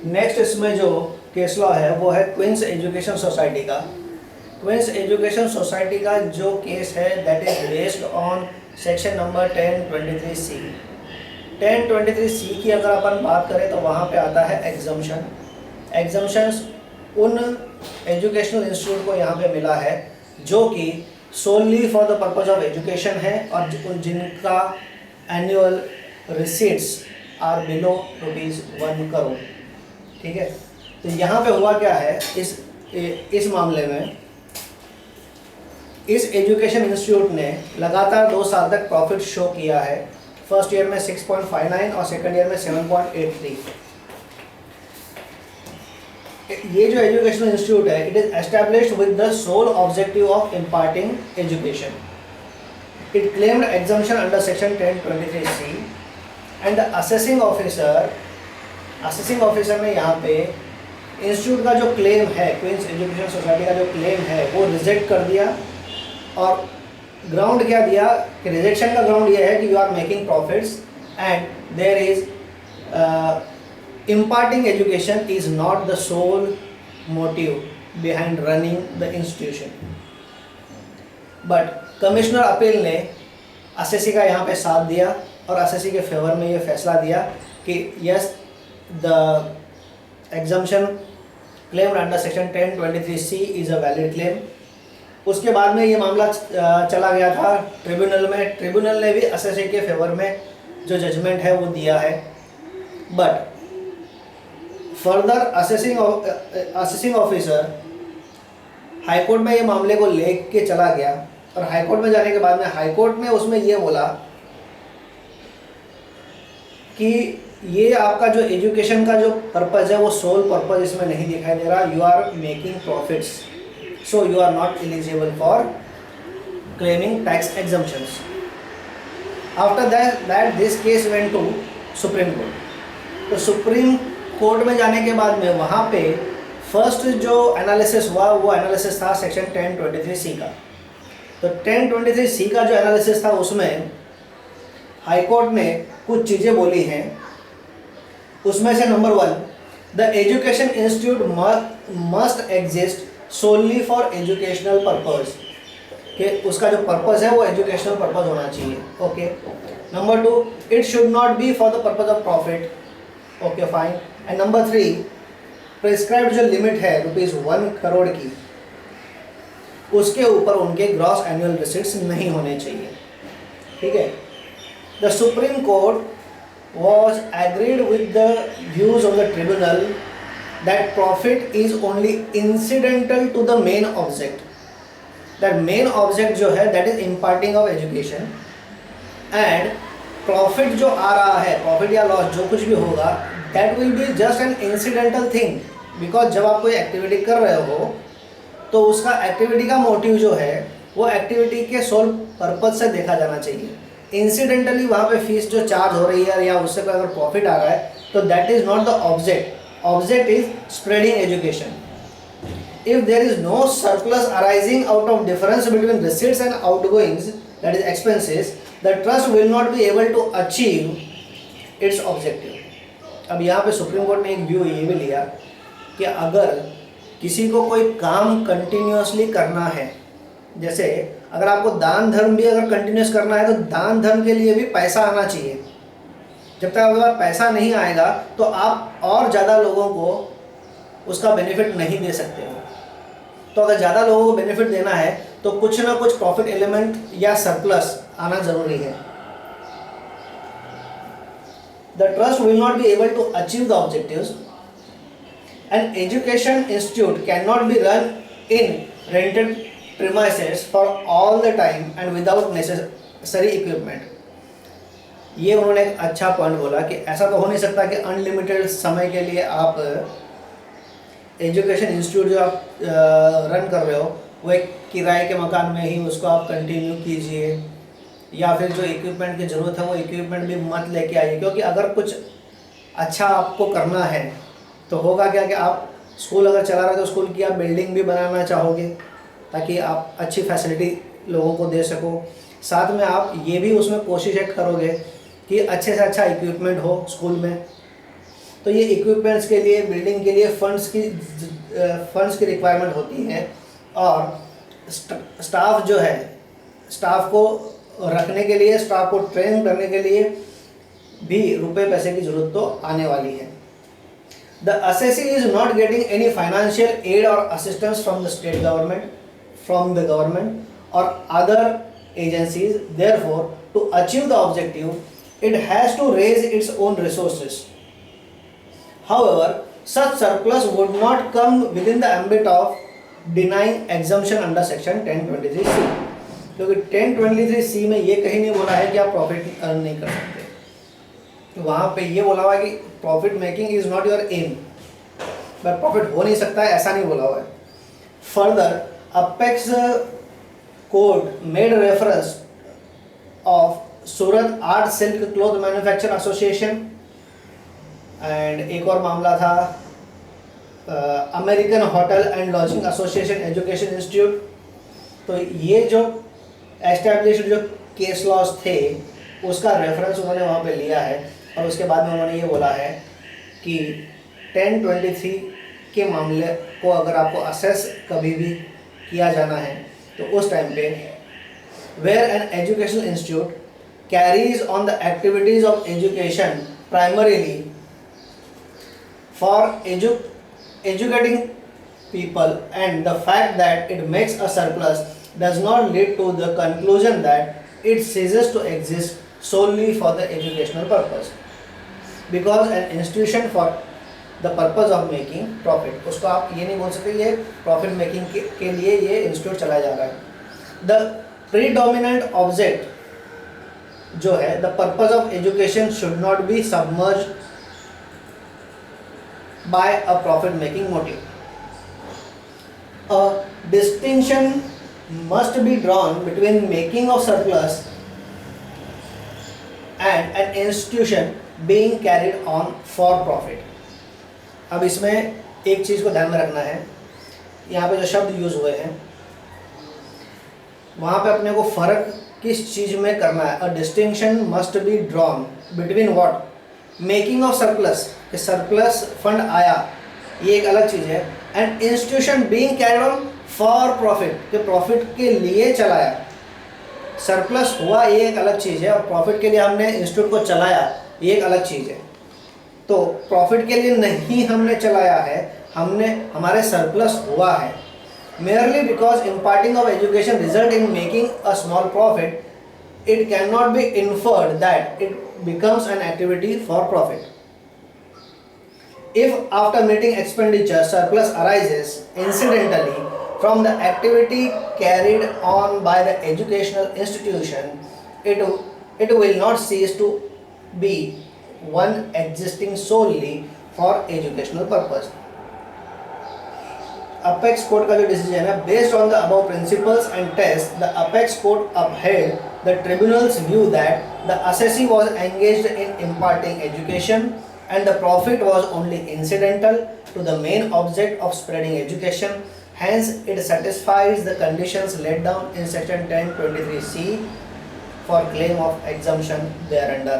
Next इसमें जो case law है वो है क्वींस एजुकेशन सोसाइटी का। क्वींस एजुकेशन सोसाइटी का जो केस है that is based on section number 1023C। 1023C की अगर अपन बात करें तो वहाँ पे आता है एग्जम्पशन। एग्जम्पशंस उन एजुकेशनल इंस्टीट्यूट को यहाँ पे मिला है जो कि solely for the purpose of education है और जिनका annual receipts are below ₹1 crore. ठीक है, तो यहाँ पे हुआ क्या है इस मामले में, इस एजुकेशन इंस्टीट्यूट ने लगातार 2 साल तक प्रॉफिट शो किया है। फर्स्ट ईयर में 6.59 और सेकंड ईयर में 7.83। ये जो एजुकेशनल इंस्टीट्यूट है it is established with the sole objective of imparting education. It claimed exemption under section 1023C and the assessing officer ने यहाँ पे इंस्टीट्यूट का जो क्लेम है, क्वींस एजुकेशन सोसाइटी का जो क्लेम है वो रिजेक्ट कर दिया। और ग्राउंड क्या दिया कि रिजेक्शन का ग्राउंड ये है कि you are making profits and there is imparting education is not the sole motive behind running the institution. But commissioner appeal ने एसएससी का यहाँ पे साथ दिया और एसएससी के फेवर में ये फैसला दिया कि yes the exemption claimed under section 1023C is a valid claim. उसके बाद में ये मामला चला गया था ट्रिब्यूनल में। ट्रिब्यूनल ने भी एसएससी के फेवर में जो जजमेंट है वो दिया है। But further assessing officer high court में ये मामले को लेके चला गया और हाईकोर्ट में जाने के बाद में हाईकोर्ट ने उसमें ये बोला कि ये आपका जो एजुकेशन का जो पर्पज़ है वो सोल पर्पज़ इसमें नहीं दिखाई दे रहा। You are making profits, so you are not eligible for claiming tax exemptions. After that this case went to supreme court. तो सुप्रीम कोर्ट में जाने के बाद में वहाँ पे फर्स्ट जो एनालिसिस हुआ वो एनालिसिस था सेक्शन 1023C का। तो 1023C का जो एनालिसिस था उसमें हाई कोर्ट ने कुछ चीज़ें बोली हैं। उसमें से number 1, the education institute must exist solely for educational purpose, कि उसका जो पर्पज़ है वो एजुकेशनल पर्पज़ होना चाहिए। Okay. Number 2, it should not B for the purpose of profit. Okay fine. And number 3, prescribed जो लिमिट है ₹1 करोड़ की, उसके ऊपर उनके ग्रॉस एनुअल रिसीट्स नहीं होने चाहिए। ठीक है। The supreme court was agreed with the views of the tribunal that profit is only incidental to the main object. That main object जो है that is imparting of education, and profit जो आ रहा है, प्रॉफिट या loss जो कुछ भी होगा, that will be just an incidental thing. Because जब आप कोई एक्टिविटी कर रहे हो तो उसका एक्टिविटी का मोटिव जो है वो एक्टिविटी के सोल पर्पज से देखा जाना चाहिए। इंसिडेंटली वहाँ पे फीस जो चार्ज हो रही है या उससे कोई अगर प्रॉफिट आ रहा है तो that is not the object. Object is spreading education. If there is no surplus arising out of difference between receipts and outgoings, that is expenses, the trust will not be able to achieve its objective. अब यहाँ पे supreme court ने एक view ये भी लिया कि अगर किसी को कोई काम कंटिन्यूसली करना है, जैसे अगर आपको दान धर्म भी अगर कंटिन्यूस करना है तो दान धर्म के लिए भी पैसा आना चाहिए। जब तक आपके पास पैसा नहीं आएगा तो आप और ज़्यादा लोगों को उसका बेनिफिट नहीं दे सकते हो। तो अगर ज़्यादा लोगों को बेनिफिट देना है तो कुछ ना कुछ प्रॉफिट एलिमेंट या सरप्लस आना ज़रूरी है। The trust will not be able to achieve the objectives. An education institute cannot be run in rented premises for all the time and without necessary equipment. ये उन्होंने एक अच्छा पॉइंट बोला कि ऐसा तो हो नहीं सकता कि अनलिमिटेड समय के लिए आप एजुकेशन इंस्टीट्यूट जो आप रन कर रहे हो वो एक किराए के मकान में ही उसको आप कंटिन्यू कीजिए, या फिर जो इक्विपमेंट की ज़रूरत है वो इक्विपमेंट भी मत लेके आइए। क्योंकि अगर कुछ अच्छा आपको करना है तो होगा क्या कि आप स्कूल अगर चला रहे हो तो स्कूल की आप बिल्डिंग भी बनाना चाहोगे ताकि आप अच्छी फैसिलिटी लोगों को दे सको। साथ में आप ये भी उसमें कोशिश करोगे कि अच्छे से अच्छा इक्विपमेंट हो स्कूल में, तो ये इक्विपमेंट्स के लिए, बिल्डिंग के लिए फंड्स की रिक्वायरमेंट होती है, और स्टाफ जो है, स्टाफ को रखने के लिए, स्टाफ को ट्रेन करने के लिए भी रुपए पैसे की जरूरत तो आने वाली है। The assessee is not getting any financial aid or assistance from the state government, from the government or other agencies. Therefore, to achieve the objective, it has to raise its own resources. However, such surplus would not come within the ambit of denying exemption under section 1023C, क्योंकि 1023C में ये कहीं नहीं बोला है कि आप profit earn नहीं कर सकते। तो वहाँ पे ये बोला हुआ है कि profit making is not your aim, but profit हो नहीं सकता है, ऐसा नहीं बोला हुआ है। Further, apex court made reference of Surat art silk cloth manufacture association, and एक और मामला था American hotel and lodging association education institute. तो ये जो एस्टैब्लिश्ड जो केस लॉज थे उसका रेफरेंस उन्होंने वहाँ पे लिया है, और उसके बाद में उन्होंने ये बोला है कि 1023 के मामले को अगर आपको असेस कभी भी किया जाना है तो उस टाइम पे where an educational institute carries on the activities of education primarily for educating people and the fact that it makes a surplus does not lead to the conclusion that it ceases to exist solely for the educational purpose, because an institution for the purpose of making profit, उसको आप ये नहीं बोल सकते ये profit making के लिए ये इंस्टीट्यूट चलाया जा रहा है। द प्रीडोमिनेंट ऑब्जेक्ट जो है, the purpose of education should not be submerge by a profit making motive. A distinction must be drawn between making of surplus and an institution being carried on for profit. अब इसमें एक चीज़ को ध्यान में रखना है, यहाँ पे जो शब्द यूज हुए हैं वहाँ पे अपने को फ़र्क किस चीज़ में करना है। A distinction must be drawn between what, making of surplus, कि सरप्लस फंड आया ये एक अलग चीज़ है, and institution being carried on for profit, कि प्रॉफिट के लिए चलाया। सरप्लस हुआ ये एक अलग चीज़ है, और प्रॉफिट के लिए हमने इंस्टीट्यूट को चलाया ये एक अलग चीज़ है। तो प्रॉफिट के लिए नहीं हमने चलाया है, हमने हमारे सरप्लस हुआ है। merely because imparting of education result in making a small profit, it cannot be inferred that it becomes an activity for profit. If after meeting expenditure surplus arises incidentally from the activity carried on by the educational institution, it will not cease to be one existing solely for educational purpose. Apex Court का जो decision है, based on the above principles and tests, the Apex Court upheld the tribunal's view that the assessee was engaged in imparting education and the profit was only incidental to the main object of spreading education. Hence, it satisfies the conditions laid down in section 1023C for claim of exemption thereunder.